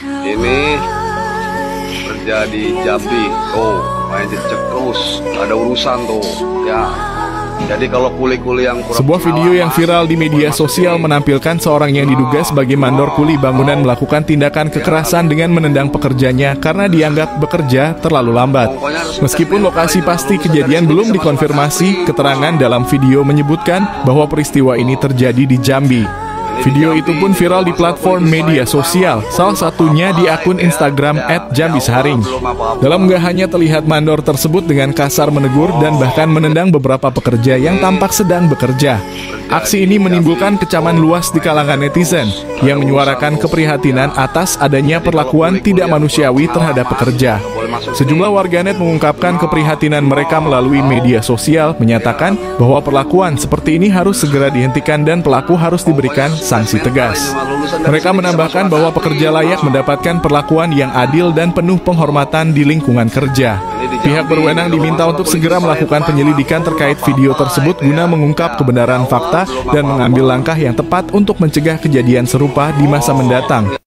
Ini terjadi Jambi, tuh main dicek terus, gak ada urusan tuh, ya. Jadi kalau kuli-kuli yang kurang sebuah video yang viral di media sosial menampilkan seorang yang diduga sebagai mandor kuli bangunan melakukan tindakan kekerasan dengan menendang pekerjanya karena dianggap bekerja terlalu lambat. Meskipun lokasi pasti kejadian belum dikonfirmasi, keterangan dalam video menyebutkan bahwa peristiwa ini terjadi di Jambi. Video itu pun viral di platform media sosial, salah satunya di akun Instagram @jambisaharing. Dalam unggahannya terlihat mandor tersebut dengan kasar menegur dan bahkan menendang beberapa pekerja yang tampak sedang bekerja. Aksi ini menimbulkan kecaman luas di kalangan netizen yang menyuarakan keprihatinan atas adanya perlakuan tidak manusiawi terhadap pekerja. Sejumlah warganet mengungkapkan keprihatinan mereka melalui media sosial, menyatakan bahwa perlakuan seperti ini harus segera dihentikan dan pelaku harus diberikan sanksi tegas. Mereka menambahkan bahwa pekerja layak mendapatkan perlakuan yang adil dan penuh penghormatan di lingkungan kerja. Pihak berwenang diminta untuk segera melakukan penyelidikan terkait video tersebut guna mengungkap kebenaran fakta dan mengambil langkah yang tepat untuk mencegah kejadian serupa di masa mendatang.